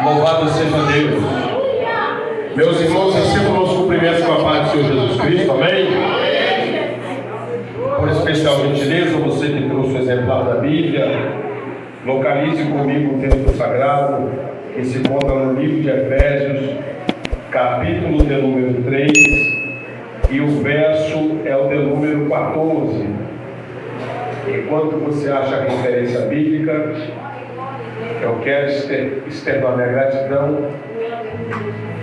Louvado seja Deus. Meus irmãos, recebam os cumprimentos com a paz do Senhor Jesus Cristo, amém? Por especial gentileza, você que trouxe o exemplar da Bíblia, localize comigo o texto sagrado que se encontra no livro de Efésios, capítulo de número 3, e o verso é o de número 14. Enquanto você acha a referência bíblica, eu quero externar minha gratidão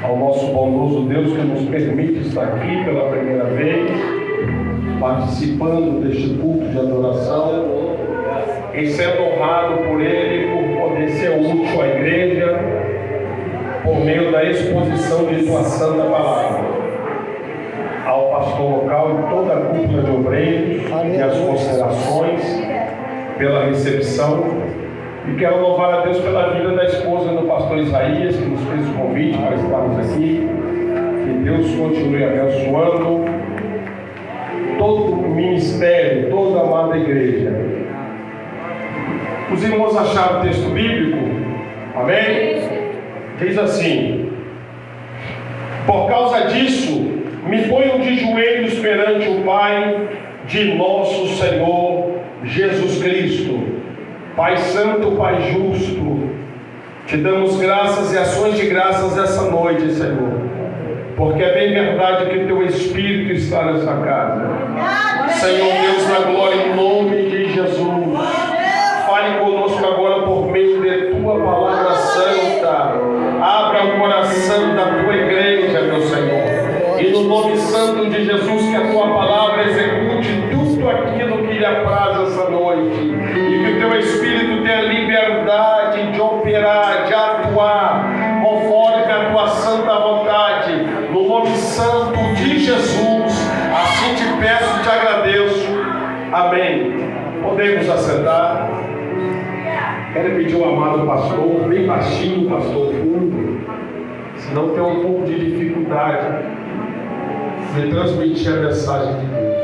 ao nosso bondoso Deus que nos permite estar aqui pela primeira vez, participando deste culto de adoração e sendo honrado por Ele por poder ser útil à igreja por meio da exposição de Sua Santa Palavra. Ao pastor local e toda a cúpula de obreiros e as considerações pela recepção. E quero louvar a Deus pela vida da esposa do pastor Isaías, que nos fez o convite para estarmos aqui. Que Deus continue abençoando todo o ministério, toda a amada igreja. Os irmãos acharam o texto bíblico? Amém? Diz assim: por causa disso, me ponham de joelhos perante o Pai de nosso Senhor Jesus Cristo. Pai Santo, Pai Justo, te damos graças e ações de graças essa noite, Senhor, porque é bem verdade que Teu Espírito está nessa casa. Senhor Deus da glória, em nome de Jesus, fale conosco agora por meio de Tua palavra santa. Abra o coração da Tua igreja, meu Senhor, e no nome santo de Jesus, que a Tua palavra execute tudo aquilo que lhe apraz essa noite. Que o Teu Espírito tenha liberdade de operar, de atuar, conforme a Tua santa vontade, no nome santo de Jesus. Assim te peço e te agradeço. Amém. Podemos assentar. Quero pedir ao amado pastor, bem baixinho, pastor fundo, senão tem um pouco de dificuldade de transmitir a mensagem de Deus.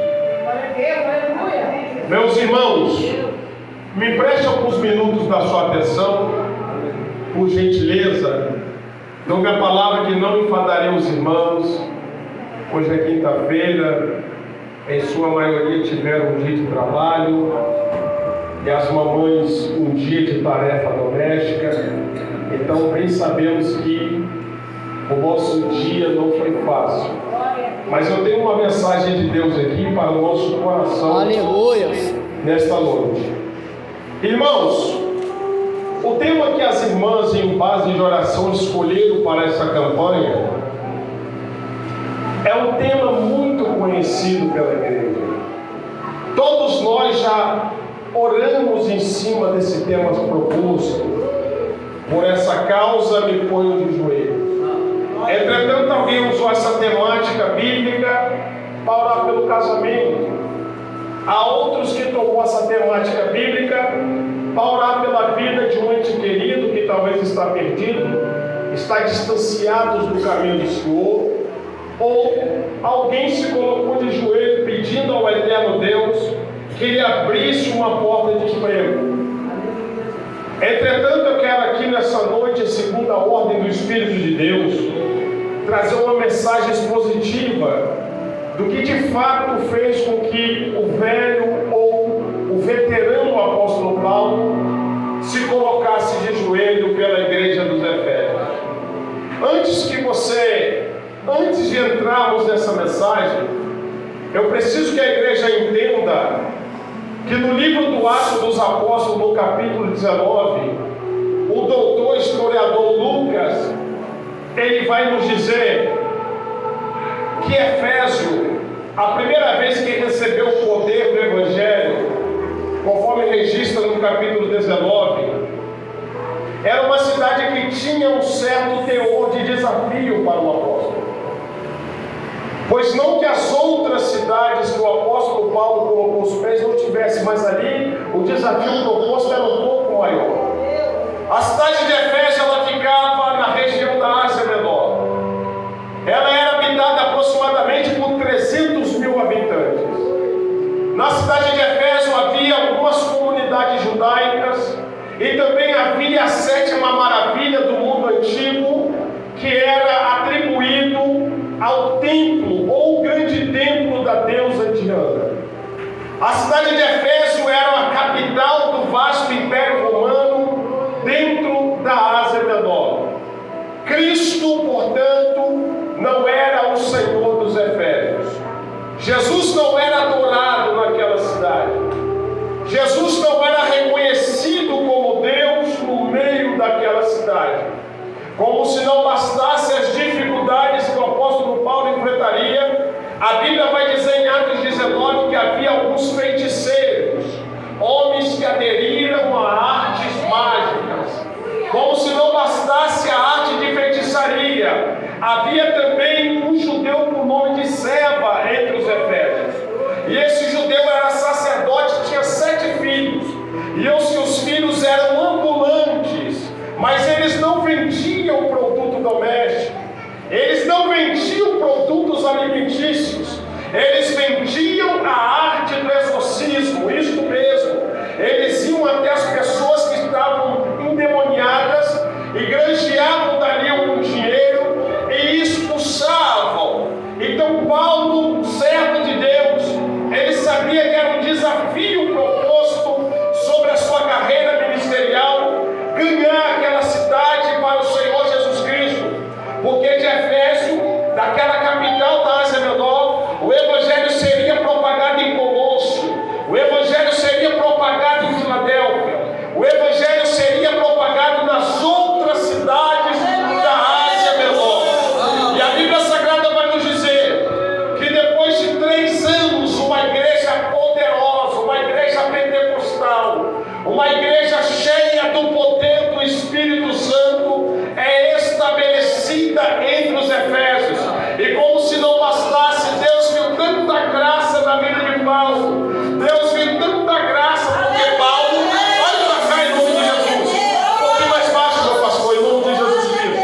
Meus irmãos, me preste alguns minutos da sua atenção, por gentileza. Dou minha palavra que não enfadarei os irmãos. Hoje é quinta-feira, em sua maioria tiveram um dia de trabalho, e as mamães um dia de tarefa doméstica. Então bem sabemos que o nosso dia não foi fácil. Mas eu tenho uma mensagem de Deus aqui para o nosso coração. Aleluia! Nesta noite. Irmãos, o tema que as irmãs em base de oração escolheram para essa campanha é um tema muito conhecido pela igreja. Todos nós já oramos em cima desse tema proposto. Por essa causa me ponho de joelhos. Entretanto, alguém usou essa temática bíblica para orar pelo casamento. Há outros que tomou essa temática bíblica para orar pela vida de um ente querido que talvez está perdido, está distanciado do caminho do Senhor, ou alguém se colocou de joelho pedindo ao eterno Deus que lhe abrisse uma porta de emprego. Entretanto, eu quero aqui nessa noite, segundo a ordem do Espírito de Deus, trazer uma mensagem expositiva do que de fato fez com que o velho ou o veterano apóstolo Paulo se colocasse de joelho pela igreja dos Efésios. Antes de entrarmos nessa mensagem, eu preciso que a igreja entenda que no livro do Atos dos Apóstolos, no capítulo 19, o doutor historiador Lucas, ele vai nos dizer que Efésio, a primeira vez que recebeu o poder do Evangelho, conforme registra no capítulo 19, era uma cidade que tinha um certo teor de desafio para o apóstolo. Pois não que as outras cidades que o apóstolo Paulo colocou os pés não tivessem, mas ali o desafio proposto era um pouco maior. A cidade de Efésio, ela ficava na região da Ásia Menor. Ela era habitada aproximadamente por 300 mil habitantes. Na cidade de Efésio havia algumas comunidades judaicas e também havia a sétima maravilha do mundo pacto antigo que era atribuído ao templo, ou o grande templo da deusa Diana. A cidade de Éfeso era a capital do vasto Império Romano dentro da Ásia Menor. Cristo, portanto, não era o Senhor dos Efésios. Jesus não era adorado naquela cidade. Jesus não era reconhecido como Deus no meio daquela cidade. Como se não bastasse as dificuldades que o apóstolo Paulo enfrentaria, a Bíblia vai dizer em Atos 19 que havia alguns feiticeiros, homens que aderiram a artes mágicas. Como se não bastasse a arte de feitiçaria, havia também um judeu por nome de Seba entre os efésios. E esse judeu era sacerdote, tinha 7 filhos. E os seus filhos eram ambulantes, mas eles não vendiam produto doméstico, eles não vendiam produtos alimentícios, eles vendiam a arte do exorcismo, isto mesmo. Eles iam até as pessoas que estavam endemoniadas e granjeavam dali algum dinheiro e expulsavam. Então Paulo, servo de Deus, ele sabia que era um desafio proposto sobre a sua carreira ministerial, ganhar aquela cidade para o Senhor Jesus Cristo, porque de Éfeso, daquela capital da Ásia Menor, o evangelho seria propagado em Colossos, o evangelho seria propagado em Filadélfia, o evangelho seria propagado nas outras cidades da Ásia Menor. E a Bíblia Sagrada vai nos dizer que depois de 3 anos, uma igreja poderosa, uma igreja pentecostal, uma igreja cheia do poder do Espírito Santo é estabelecida entre os efésios. E como se não bastasse, Deus viu tanta graça na vida de Paulo, Deus viu tanta graça, porque Paulo, olha para cá em nome de Jesus, um pouquinho mais baixo, meu pastor, em nome de Jesus Cristo.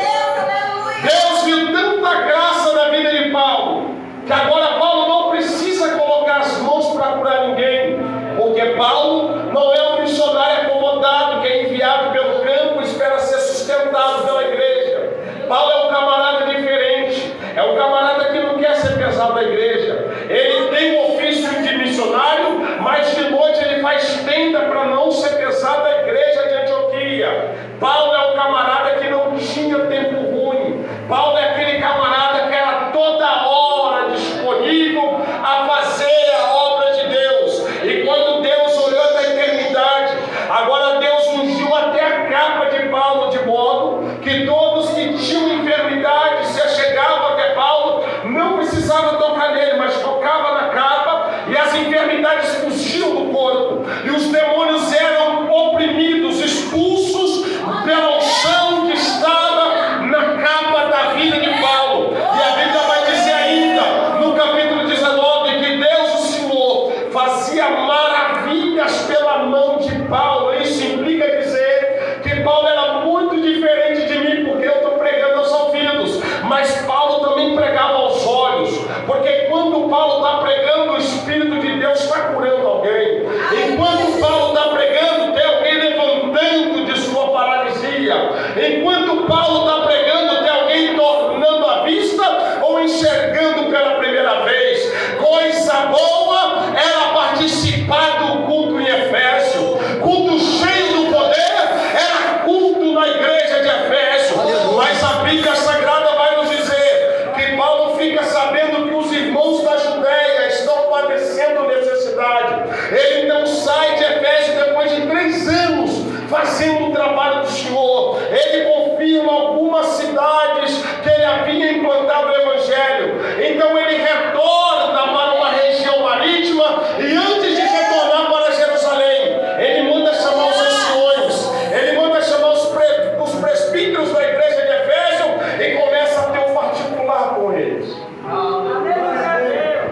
Deus viu tanta graça na vida de Paulo, que agora Paulo não precisa colocar as mãos para curar ninguém, porque Paulo não é um missionário acomodado que é enviado pelo campo e espera ser sustentado pela igreja. Paulo é um camarada diferente, é um camarada que não quer ser pesado da igreja. Ele tem o ofício de missionário, mas de noite ele faz tenda para não ser pesado da igreja de Antioquia. Paulo é um camarada que não tinha tempo ruim. Paulo é aquele camarada que era toda hora disponível a fazer a obra de Deus. E quando Deus olhou da eternidade, agora Deus ungiu até a capa de Paulo, de modo que todos que tinham enfermidade se achegavam até Paulo, não precisava tocar nele, mas tocava na capa e as enfermidades fugiam do corpo, e os demônios eram oprimidos, expulsos pela unção que estava na capa da vida de Paulo. E a Bíblia vai dizer ainda, no capítulo 19, que Deus, o Senhor, fazia maravilhas pela mão de Paulo. Isso implica dizer que Paulo era muito diferente de mim, porque eu estou pregando aos ouvidos, mas Paulo também pregava aos olhos, porque quando Paulo está pregando, o Espírito de Deus está curando alguém. Enquanto Paulo está pregando, tem alguém levantando de sua paralisia. Enquanto Paulo está pregando, tem alguém tornando a vista ou enxergando pela primeira vez. Coisa boa era participar do culto em Éfeso. Culto cheio do poder era culto na igreja de Éfeso. Mas a Bíblia Sagrada vai nos dizer que Paulo fica sabendo que os irmãos da Judéia estão padecendo necessidade. Ele então sai de Éfeso depois de 3 anos fazendo o trabalho do Senhor. Ele confirma algumas cidades que ele havia implantado o Evangelho. Então ele retorna para uma região marítima, e antes de retornar para Jerusalém, ele manda chamar os anciões, ele manda chamar os presbíteros da igreja de Éfeso e começa a ter um particular com eles.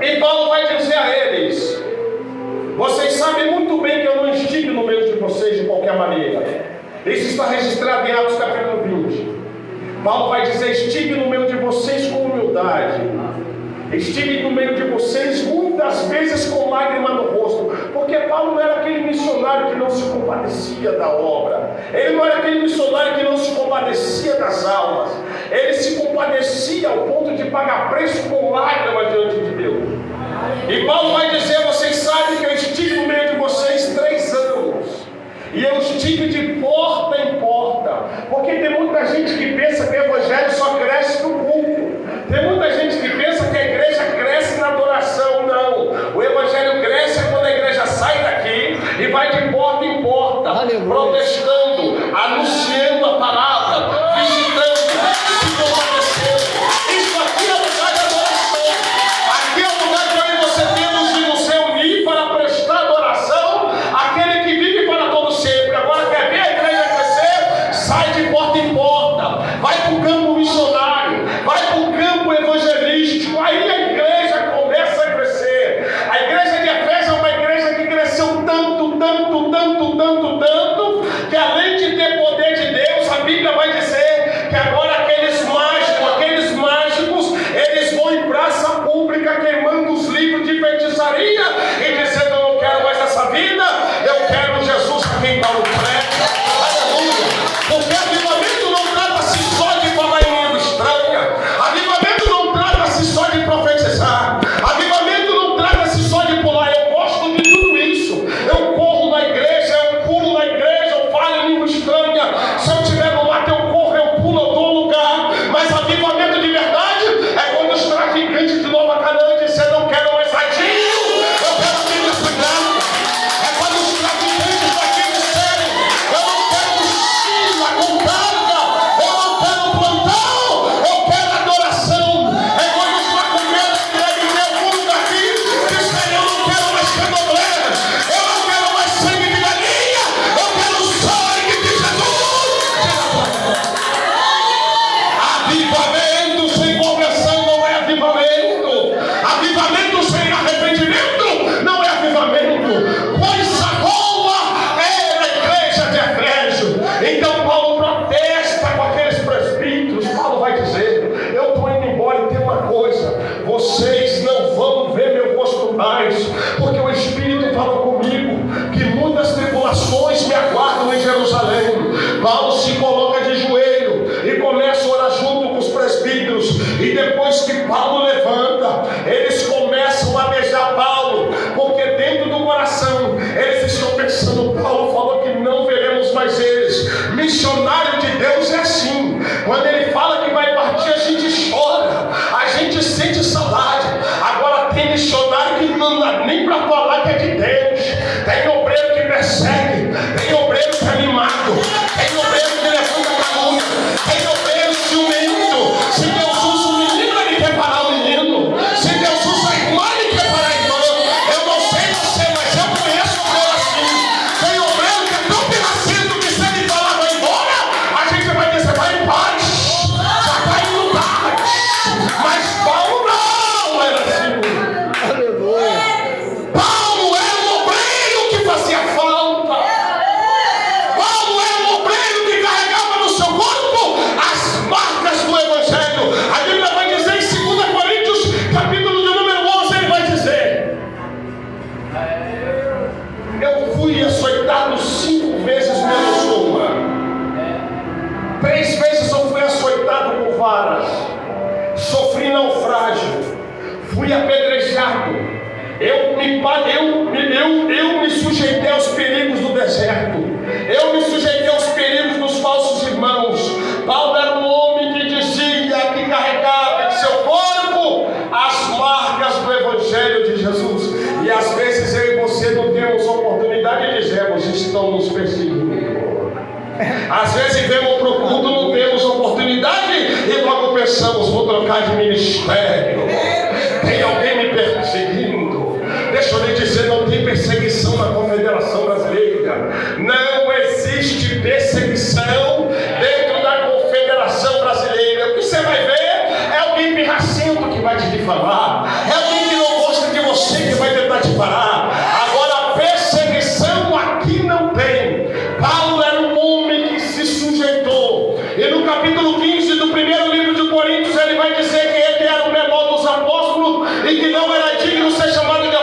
E Paulo vai dizer a eles: vocês sabem muito bem que eu não estive no meio de vocês de qualquer maneira. Isso está registrado em Atos capítulo 20. Paulo vai dizer: estive no meio de vocês com humildade, estive no meio de vocês muitas muitas vezes com lágrima no rosto, porque Paulo não era aquele missionário que não se compadecia da obra, ele não era aquele missionário que não se compadecia das almas, ele se compadecia ao ponto de pagar preço com lágrimas diante de Deus. E Paulo vai dizer: vocês sabem que eu estive no meio de vocês 3 anos, e eu estive de porta em porta, porque tem muita gente que pensa que o evangelho só cresce no culto, tem muita gente que pensa que a igreja cresce na adoração. Não, o evangelho cresce quando a igreja sai daqui e vai de porta em porta, protestando, anunciando a palavra, visitando, se compadecendo. Isso aqui é lugar de adoração, aqui é o lugar que eu e você temos de nos reunir para prestar adoração àquele que vive para todo sempre. Agora, quer ver a igreja crescer? Sai de porta em porta, vai para o campo missionário, vai para o campo evangelístico, aí a igreja começa a crescer. A igreja de Efésio é uma igreja que cresceu tanto, que além de ter poder de Deus, a Bíblia vai dizer que agora aqueles mágicos, eles vão em praça pública queimando os livros de feitiçaria e dizendo: eu não quero mais essa vida, eu quero Jesus a quem Paulo prega. Aleluia! Porque avivamento não trata-se só de falar em língua estranha, avivamento não trata-se só de profetizar, avivamento não trata-se só de pular. Eu gosto de tudo isso, eu corro na igreja, eu pulo na igreja, eu falo em língua estranha, se eu estiver no mato eu corro, eu pulo, eu dou lugar. Mas avivamento de verdade é quando os traficantes de Nova Canaã dizem: eu não quero mais radinho, eu quero a Bíblia Sagrada. É quando os traficantes daqui disserem: eu não quero mochila com carga, eu não quero plantão, eu quero adoração. É quando os macumbeiros que devem ter o mundo daqui disserem: eu não quero mais candomblé, eu não quero mais sangue de galinha, eu quero o sangue de Jesus. Avivamento sem conversão não é avivamento. Avivamento sem arrependimento não é avivamento. Coisa boa era a igreja de Efésio. Então Paulo protesta com aqueles presbíteros. Paulo vai dizer: eu estou indo embora e tem uma coisa: vocês não vão ver meu rosto mais, porque o Espírito falou comigo que muitas tribulações me aguardam em Jerusalém. Paulo se coloca de joelho e começa a orar junto com os presbíteros, e depois que Paulo levanta, eles começam a beijar Paulo, porque dentro do coração eles estão pensando: Paulo falou que não veremos mais eles. Missionário de Deus é assim, quando ele fala que vai partir, a gente chora, a gente sente saudade. Agora tem missionário que não dá nem para falar que é de Deus. Tem obreiro que persegue, tem obreiro que é animado, tem obreiro que levanta calúnia, tem obreiro ciumento. Se Deus usa o menino, ele quer parar o menino. Se Deus usa a irmã, ele quer parar a irmã. Eu não sei você, mas eu conheço obreiro assim. Tem obreiro que é tão piracento que se ele falar vai embora, a gente vai dizer: vai em paz, já vai em paz. Mas Paulo não era assim. Aleluia. Paulo era um obreiro que fazia falta. Paulo era um obreiro que carregava no seu corpo as marcas do Evangelho. A Bíblia vai dizer em 2 Coríntios, capítulo de número 11, ele vai dizer: eu fui açoitado 5 vezes menos uma. 3 vezes eu fui açoitado com varas, sofri naufrágio, fui apedrejado. Eu me sujeitei aos perigos do deserto. Eu me sujeitei aos perigos dos falsos irmãos. Paulo era um homem que dizia, que carregava em seu corpo as marcas do Evangelho de Jesus. E às vezes eu e você não temos oportunidade de dizermos: estão nos perseguindo. Às vezes vemos para o culto, não temos oportunidade e logo pensamos: vou trocar de ministério, tem alguém me perseguindo. Deixa eu lhe dizer: não tem perseguição na Confederação Brasileira. Não existe perseguição dentro da Confederação Brasileira. O que você vai ver é alguém pirracento que vai te difamar, é alguém que não gosta de você que vai tentar te parar. Agora, perseguição aqui não tem. Paulo era um homem que se sujeitou, e no capítulo 15 do primeiro livro de Coríntios ele vai dizer que ele era o menor dos apóstolos e que não era digno de ser chamado de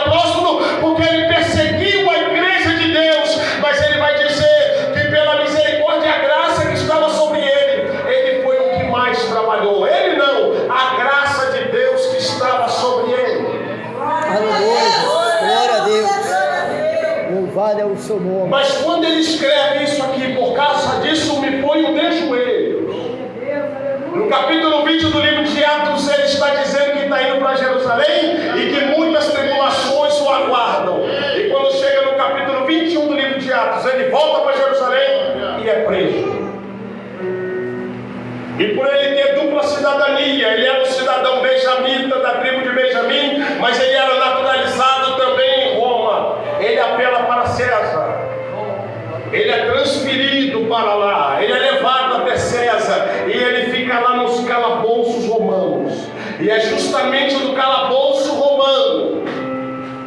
E por ele ter dupla cidadania, ele era um cidadão benjamita da tribo de Benjamim, mas ele era naturalizado também em Roma. Ele apela para César. Ele é transferido para lá, ele é levado até César e ele fica lá nos calabouços romanos. E é justamente no calabouço romano,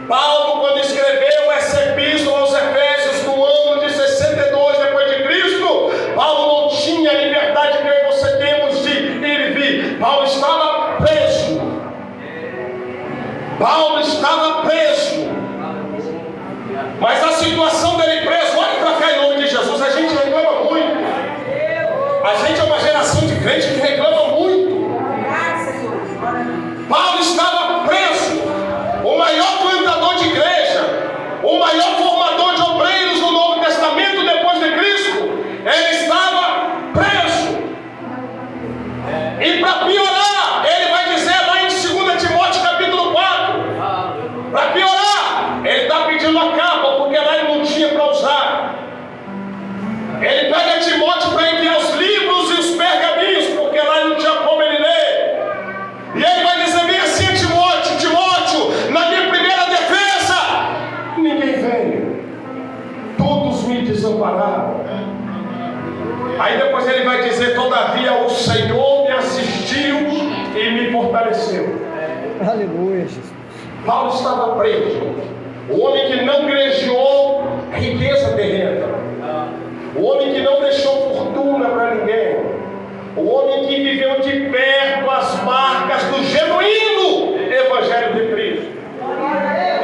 Paulo, quando escreveu essa epístola aos Efésios no ano de 62 depois de Cristo, Paulo não tinha a liberdade que eu e você temos de ir e vir. Paulo estava preso. Paulo estava preso. Mas a situação dele preso, olha para cá em nome de Jesus, a gente reclama muito. A gente é uma geração de crente que reclama muito. Paulo estava preso. O maior plantador de igreja, o maior formador de obreiros no Novo Testamento depois de Cristo, ele estava preso. E para piorar, ele vai dizer lá em 2 Timóteo capítulo 4, para piorar, ele está pedindo a capa, porque lá ele não tinha para usar. Ele pega Timóteo para enviar os livros e os pergaminhos, porque lá ele não tinha como ele ler. E ele vai dizer bem assim a Timóteo: Timóteo, na minha primeira defesa, ninguém veio, todos me desampararam. Aí depois ele vai dizer: todavia o Senhor me assistiu e me fortaleceu. Aleluia, Jesus. Paulo estava preso. O homem que não granjeou riqueza terrena, o homem que não deixou fortuna para ninguém, o homem que viveu de perto as marcas do genuíno Evangelho de Cristo.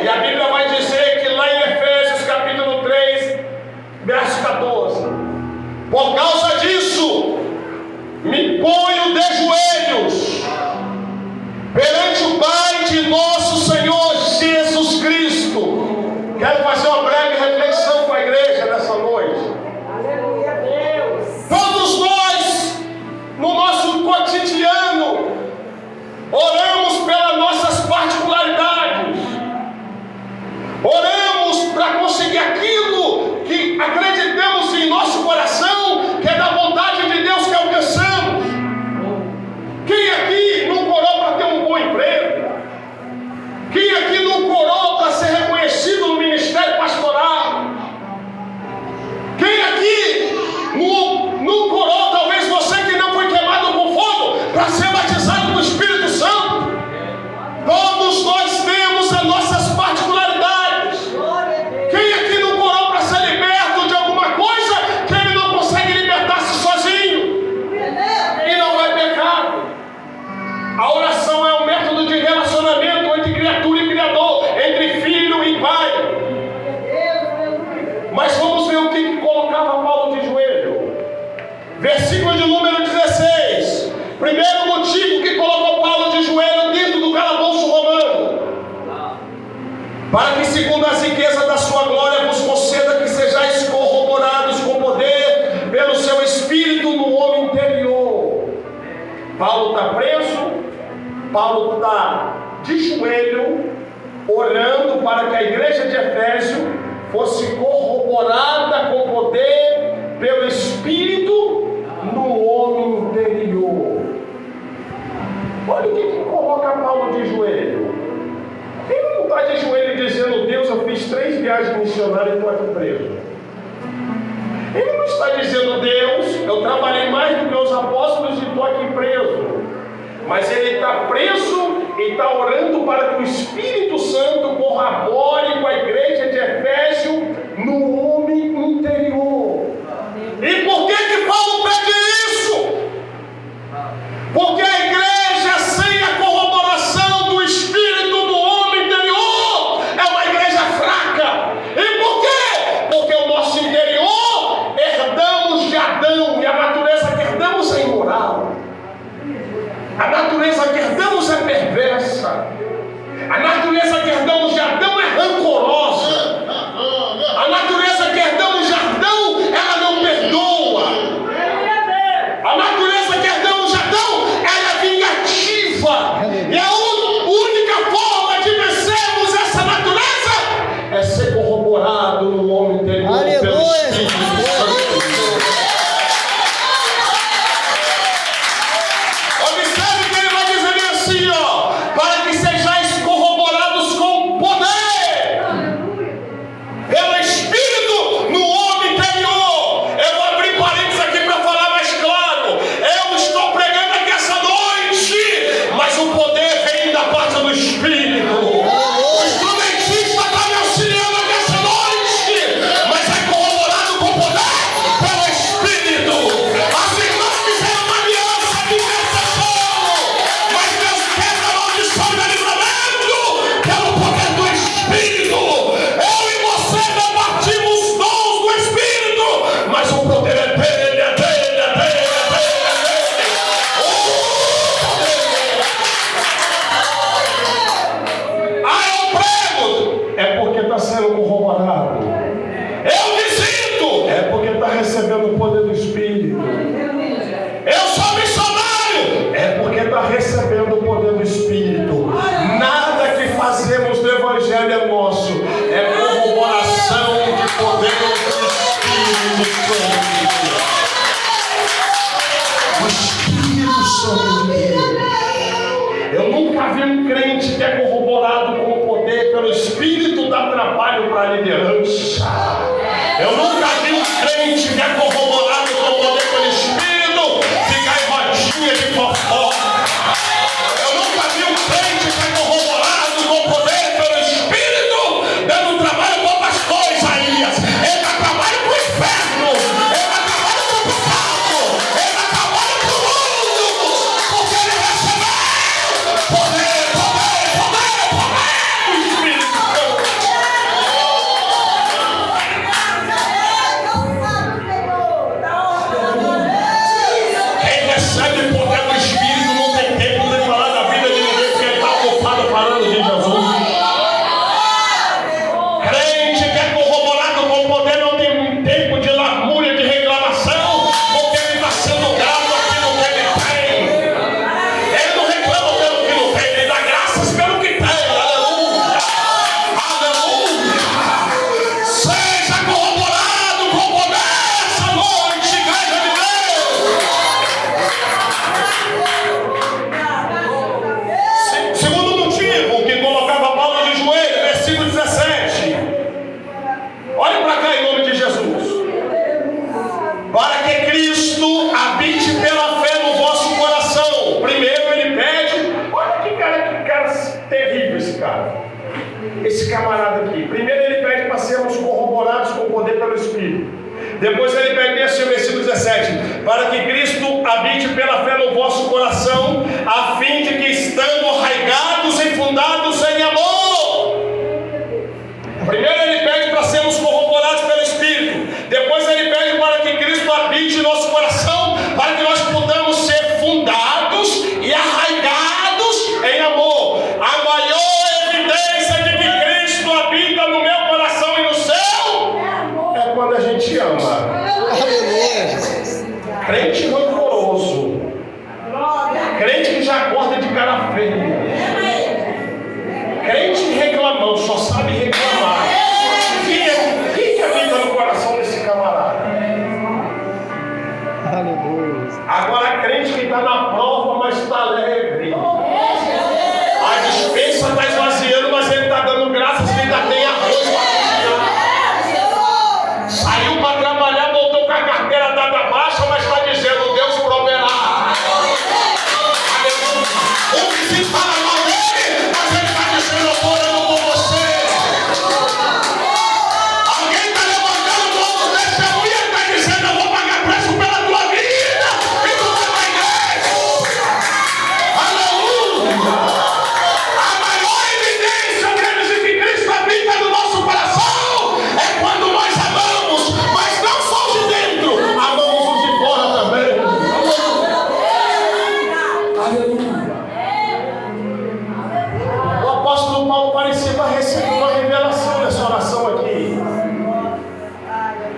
E a Bíblia vai dizer que lá em Efésios capítulo 3, verso 14: por causa disso, me ponho de joelhos perante o Pai de nosso Senhor Jesus Cristo. Quero fazer uma breve reflexão com a igreja nessa noite. Todos nós, no nosso cotidiano, oramos pelas nossas particularidades, oramos para conseguir aquilo que acreditamos em nosso coração, que é da vontade de Deus que alcançamos. Quem aqui não orou para ter um bom emprego? Quem aqui não orou para ser reconhecido no ministério pastoral? Quem aqui não orou, talvez você que não foi queimado com fogo, para ser batizado com o Espírito Santo? Todos nós temos as nossas particularidades. Quem aqui não orou para ser liberto de alguma coisa que ele não consegue libertar-se sozinho? E não é pecado. A oração é um método de relacionamento entre criatura e criador, entre filho e pai. Mas vamos ver o que colocava Paulo de joelho. Versículo de número 16. Primeiro motivo que colocou Paulo de joelho dentro do calabouço romano: para que, segundo as riquezas da sua glória, vos conceda que sejais corroborados com poder pelo seu Espírito no homem interior. Paulo está preso, Paulo está de joelho, orando para que a igreja de Efésio fosse corroborada com poder pelo Espírito no homem interior. Olha o que coloca Paulo de joelho. Ele não está de joelho dizendo: Deus, eu fiz 3 viagens missionárias e estou aqui preso. Ele não está dizendo: Deus, eu trabalhei mais do que os apóstolos e estou aqui preso. Mas ele está preso e está orando para que o Espírito Santo corrobore com a igreja de Efésio no homem interior. E por que Paulo pede isso? Porque a igreja sem a corroboração do Espírito no homem interior é uma igreja fraca. E por quê? Porque o nosso interior herdamos de Adão, e a natureza que herdamos é imoral. A natureza que herdamos é perversa. A natureza que herdamos de Adão é rancorosa. A natureza que herdamos de Adão, ela não perdoa. A natureza que herdamos de Adão, ela é vingativa. E a única forma de vencermos essa natureza é ser corroborado no homem interior pelo Espírito Santo. o Espírito Santo de Deus. Eu nunca vi um crente que é corroborado com o poder pelo Espírito dar trabalho para a liderança. Eu nunca vi um crente que é corroborado com o poder pelo Espírito ficar em rodinha de fofoca. Eu nunca vi um crente que é corroborado com o poder pelo Espírito dando trabalho para outras coisas, Elias. Ele dá trabalho para o inferno, ele dá trabalho para o pecado, ele dá trabalho para o mundo, porque ele recebeu poder do Espírito Santo. Quem recebe poder do Espírito não tem tempo de falar da vida de ninguém, porque ele está ocupado falando de Jesus. Crente que é corroborado com o poder não tem tempo de lamúria, de reclamação, porque ele está sendo grato àquilo que ele tem. Ele não reclama pelo que não tem, ele dá graças pelo que tem. Aleluia! Aleluia! Seja corroborado com o poder essa noite, igreja de Deus. Segundo motivo que colocava Paulo de joelho, versículo 17. Olhe para cá em nome de Jesus. Para que Cristo habite pela fé no vosso coração. Primeiro ele pede. Olha que cara terrível esse cara. Esse camarada aqui. Primeiro ele pede para sermos corroborados com o poder pelo Espírito. Depois ele pede assim, o versículo 17: para que Cristo habite pela fé no vosso coração, a fim de que, estando arraigados e fundados em amor. Primeiro ele pede para sermos corroborados pelo Espírito. Depois ele pede para que Cristo habite em nosso coração, para que nós possamos ser fundados e arraigados em amor. A maior evidência de que Cristo habita no meu coração e no seu é quando a gente ama. Crente rancoroso, crente que já acorda de cara feia, crente reclamão, só sabe reclamar. O que habita no coração desse camarada? Aleluia. Agora, crente que está na prova, mas está alegre. A despensa está esvaziando, mas ele está dando graças que ainda tem arroz para cozinhar. Saiu para trabalhar, voltou com a carteira dada baixa, mas está dizendo: Deus proverá. O que se fala mal dele, mas ele está dizendo: eu estou orando por você. Alguém está levantando o ombro desse e ele está dizendo: eu vou pagar preço pela tua vida. E tu vai para a igreja. Aleluia. A maior evidência, de que Cristo habita no nosso coração é quando nós amamos, mas não só os de dentro, amamos os de fora também. Aleluia. O apóstolo Paulo parecia receber uma revelação dessa oração aqui.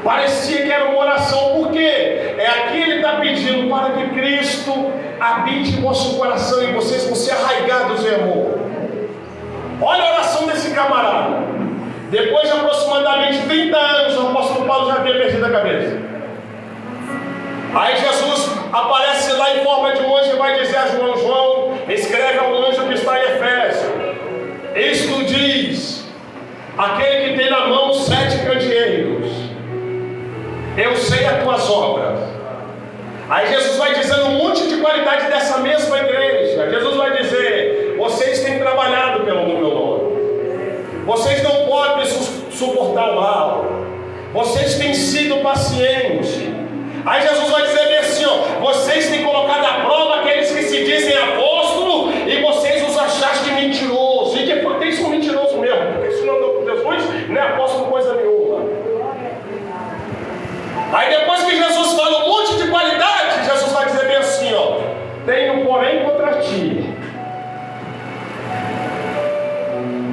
Parecia que era uma oração, porque aqui ele está pedindo para que Cristo habite em vosso coração e vocês vão ser arraigados em amor. Olha a oração desse camarada. Depois de aproximadamente 30 anos, o apóstolo Paulo já havia perdido a cabeça. Aí Jesus aparece lá em forma de um anjo e vai dizer a João: João, escreve ao anjo que está em Efésio. Isto diz aquele que tem na mão 7 candeeiros: eu sei as tuas obras. Aí Jesus vai dizendo um monte de qualidade dessa mesma igreja. Jesus vai dizer: vocês têm trabalhado pelo meu nome, vocês não podem suportar o mal, vocês têm sido pacientes. Aí Jesus vai dizer bem assim: ó, vocês têm colocado à prova aqueles que se dizem apóstolo e vocês os achaste mentiroso. E que tem isso mentiroso mesmo, porque se não andou com Jesus, não é apóstolo coisa nenhuma. Aí depois que Jesus fala um monte de qualidade, Jesus vai dizer bem assim: ó, tenho porém contra ti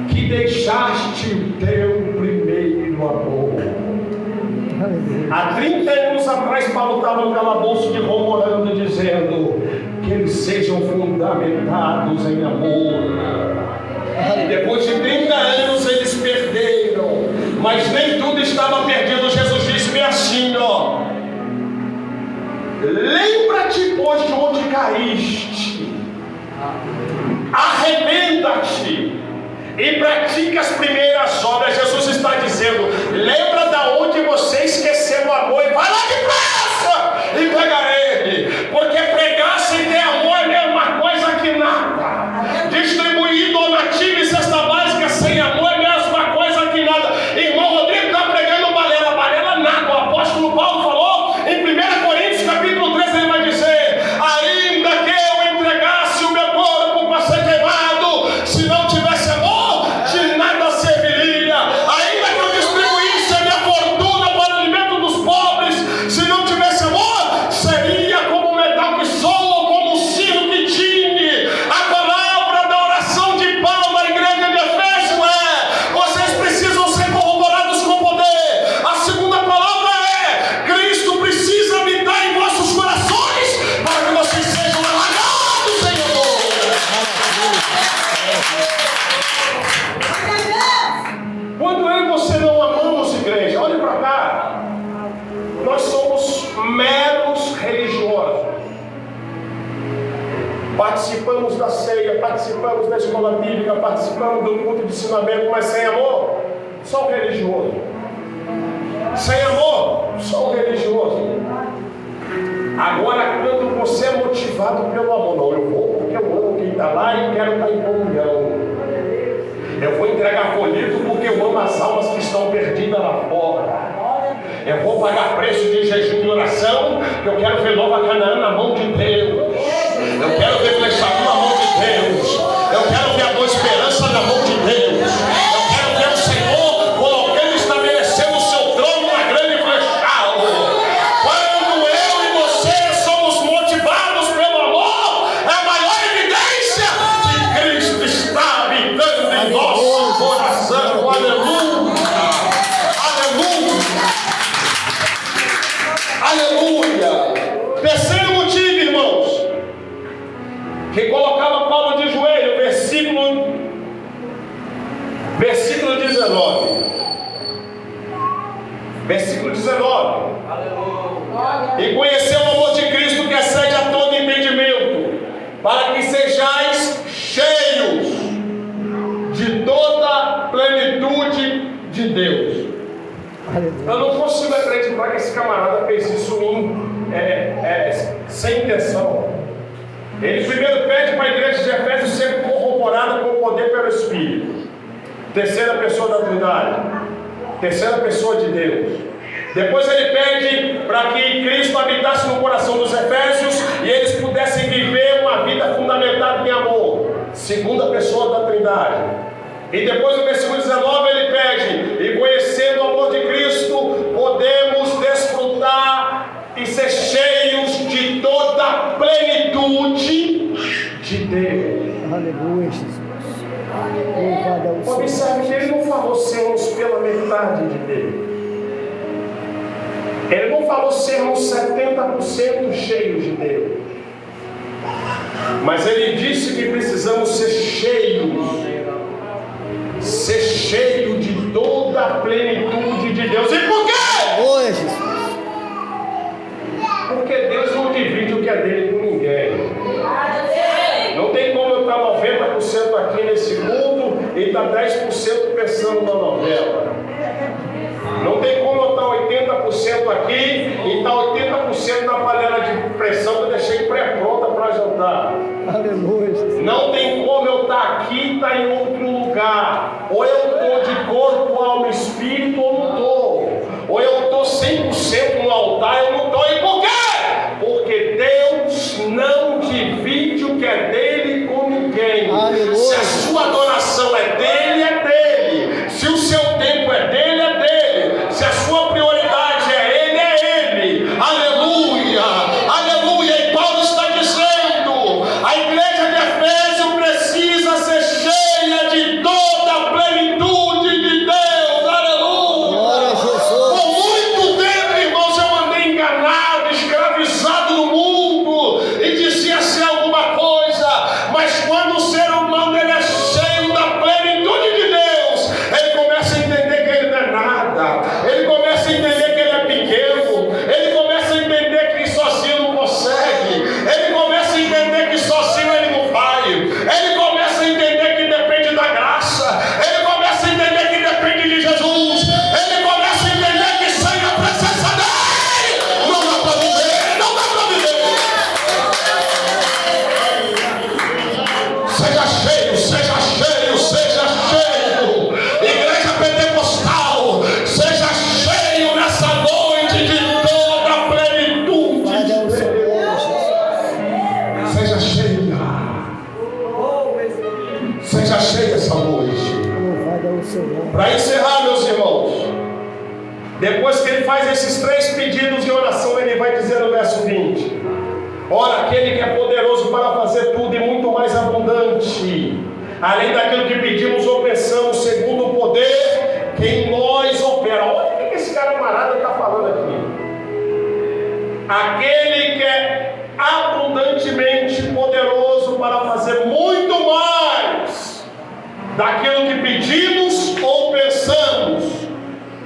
que deixaste o teu primeiro amor. Há 30 anos atrás, Paulo estava no calabouço de Roma orando, dizendo que eles sejam fundamentados em amor. E depois de 30 anos eles perderam, mas nem tudo estava perdido. Jesus disse-me assim: ó, lembra-te, pois, de onde caíste, arrependa-te e pratica as primeiras obras. Jesus está dizendo: lembra da onde você esqueceu o amor e vai lá depressa e pega ele, porque pregar sem ter amor é a mesma coisa que nada. Distribuir donativo e cesta básica sem amor é a mesma coisa que nada. Irmão Rodrigo está pregando balela nada. O apóstolo Paulo falou em 1 Coríntios capítulo 3, ele vai dizer: ainda que eu entregasse o meu corpo para ser queimado, se não tivesse amor, de nada serviria. Ainda que eu distribuísse a minha fortuna para o alimento dos pobres, se não tivesse amor, seria como um metal que soa, como um sino que tine. A palavra da oração de Paulo na igreja de Efésio é: vocês precisam ser corroborados com poder. A segunda palavra é: Cristo precisa habitar em vossos corações para que vocês sejam alagados em amor. Quando eu e você não amamos igreja, olhe para cá, nós somos meros religiosos. Participamos da ceia, participamos da escola bíblica, participamos do culto de ensinamento, mas sem amor, só o religioso. Sem amor, só o religioso. Agora, quando você é motivado pelo amor, não, eu vou porque eu amo quem está lá e quero estar em comunhão. Eu vou entregar folheto porque eu amo as almas que estão perdidas lá fora. Eu vou pagar preço de jejum e oração, porque eu quero ver Nova Canaã na mão de Deus. Eu quero ver Flechadura na mão de Deus. Eu quero ver a Boa Esperança na mão de Deus. Eu quero ver o Senhor colocando e estabelecendo o seu trono na grande flechada. Quando eu e você somos motivados pelo amor, é a maior evidência que Cristo está habitando em nosso coração. Aleluia! Aleluia! Aleluia! Terceiro motivo, irmãos, que colocava Paulo de joelho, versículo 19. Versículo 19. E conheceu o amor de Cristo que excede a todo entendimento, para que sejais cheios de toda a plenitude de Deus. Eu não consigo acreditar que esse camarada fez isso sem intenção. Ele primeiro pede para a igreja de Efésios ser corroborada com o poder pelo Espírito. Terceira pessoa da Trindade. Terceira pessoa de Deus. Depois ele pede para que Cristo habitasse no coração dos Efésios e eles pudessem viver uma vida fundamentada em amor. Segunda pessoa da Trindade. E depois no versículo 19 ele pede: e conhecendo o amor de Cristo, podemos desfrutar e ser cheios de toda a plenitude de Deus. Aleluia, Jesus. Louvado ao Senhor. Observe que ele não falou sermos pela metade de Deus. Ele não falou sermos 70% cheios de Deus. Mas ele disse que precisamos ser cheios. Ser cheio de toda a plenitude de Deus. E por quê? Aleluia, Jesus. Porque Deus não divide o que é dele com ninguém. Não tem como eu estar 90% aqui nesse culto e estar 10% pensando na novela. Não tem como eu estar 80% aqui e estar 80% na panela de pressão que eu deixei pré-pronta para jantar. Aleluia, Jesus. Não tem como eu estar aqui e estar em outro lugar. Ou eu estou de corpo, alma e espírito, ou não estou. Ou eu estou 100% no altar, eu não estou. E por quê? Porque Deus não divide o que é dele com ninguém. Aleluia. Se a sua adoração é dele, é dele. Se o seu tempo é dele, é dele. Se a sua prioridade é ele. Aleluia. Aleluia. E Paulo está dizendo: a igreja de Efésio precisa ser cheia de toda a plenitude de Deus. Aleluia. Glória a Jesus. Por muito tempo, irmãos, eu andei enganado, escravizado no mundo e dizia ser alguma coisa, mas quando o ser humano Para encerrar, meus irmãos, depois que ele faz esses 3 pedidos em oração, ele vai dizer no verso 20: ora, aquele que é poderoso para fazer tudo e muito mais abundante, além daquilo que pedimos ou pensamos, segundo o poder que em nós opera. Olha o que esse camarada está falando aqui. Aquele que é abundantemente poderoso para fazer muito mais daquilo que pedimos ou pensamos,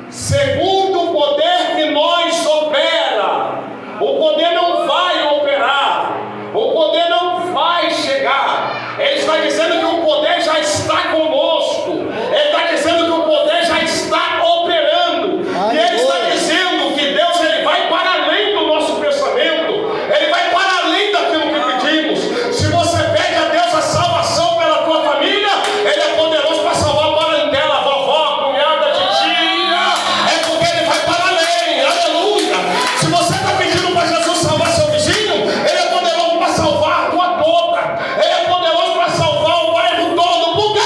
segundo o poder que nós opera. O poder não vai operar, o poder não vai chegar. Ele está dizendo que o poder já está conosco, ele está dizendo que o poder já está operando. E ele está dizendo que Deus, ele vai para além do nosso pensamento, ele vai para além daquilo que pedimos. Se você pede a Deus a salvação pela tua família, ele é poderoso para salvar a parentela, a vovó, a cunhada, a titia. É porque ele vai para além. Aleluia. Se você está pedindo para Jesus salvar seu vizinho, ele é poderoso para salvar a tua toda. Ele é poderoso para salvar o bairro todo. Por quê?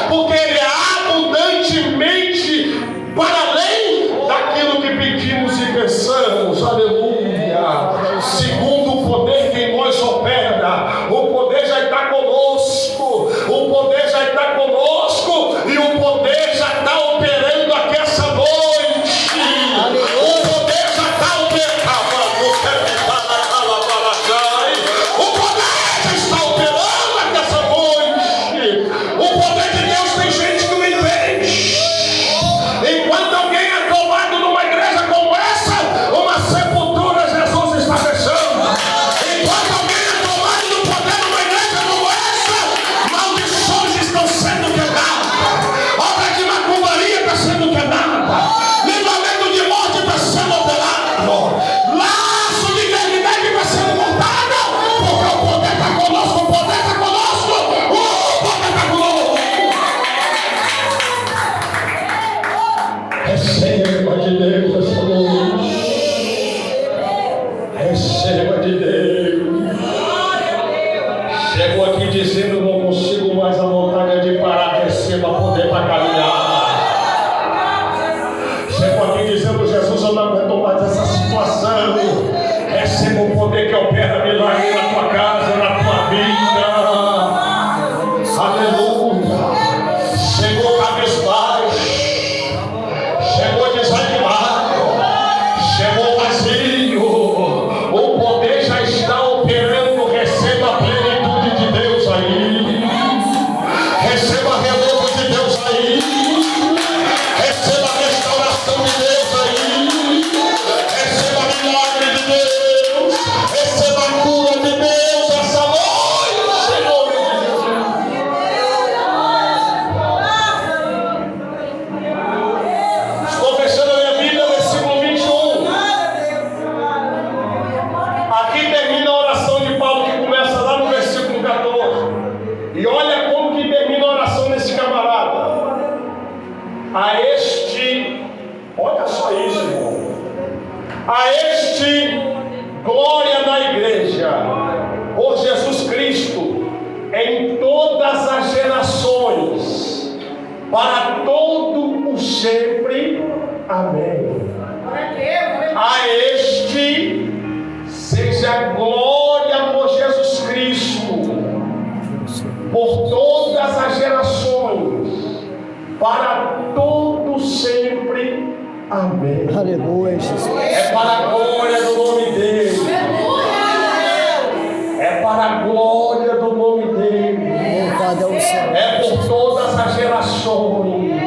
Porque ele é abundantemente para além daquilo que pedimos e pensamos. Aleluia. Segundo o poder que em nós opera, o poder já está conosco, o poder já está conosco e o poder já está operando aqui essa noite. O poder já está operando, o poder já está operando aqui essa noite. O poder de Deus tem gente que não entende. Enquanto alguém é tomado numa igreja como essa, uma sepultura Jesus está fechando. Enquanto alguém é tomado no poder numa igreja como essa, maldições estão sendo quebradas, obra de macumbaria está sendo quebrada, livramento de morte está sendo operado, laço de enfermidade está sendo montado, porque o poder está conosco, o poder está conosco, o poder está conosco. Receba de Deus essa noite. Receba de Deus. Chego aqui dizendo: não consigo mais, a vontade de parar. Receba poder para caminhar. Chego aqui dizendo: Jesus, eu não aguento mais essa situação. Receba o poder que opera milagre na tua casa, na tua vida. Aleluia. Chegou cabisbaixo, chegou desanimado, chegou vazio. O poder já está operando. Receba a plenitude de Deus aí. Receba renovo de Deus aí. Receba a restauração de Deus aí. Receba milagre de Deus. Receba a cura de Deus essa noite, Senhor de Jesus. Estou fechando a minha Bíblia, versículo 21. Aqui termina a oração de Paulo, que começa lá no versículo 14. E olha como que termina a oração desse camarada. A este, olha só isso, irmão. A este, glória na igreja, por Jesus Cristo, em todas as gerações, para todo o sempre. Amém. A este seja glória por Jesus Cristo, por todas as gerações, para todo sempre. Amém. Aleluia, Jesus. É para a glória do nome dele. É para a glória do nome dele. Louvado é o Senhor. É por todas as gerações.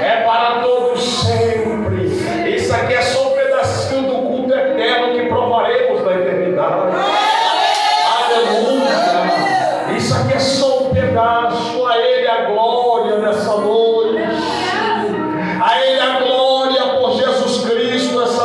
É para todos sempre. Isso aqui é só um pedacinho do culto eterno que provaremos na eternidade. Aleluia. Isso aqui é só um pedaço. A Ele a glória nessa noite. A Ele a glória por Jesus Cristo essa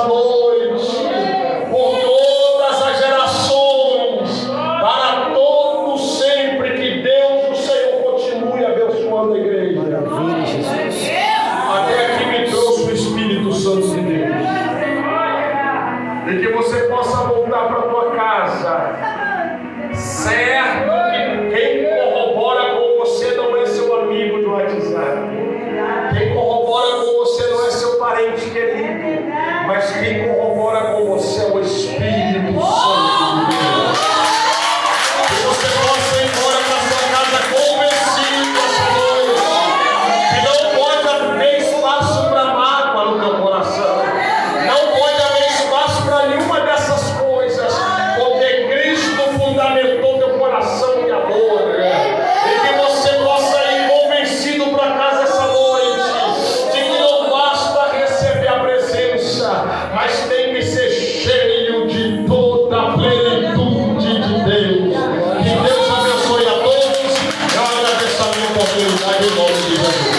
autoridade em nome de Jesus.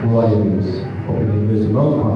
Glória a Deus. Cumprimento meus irmãos com a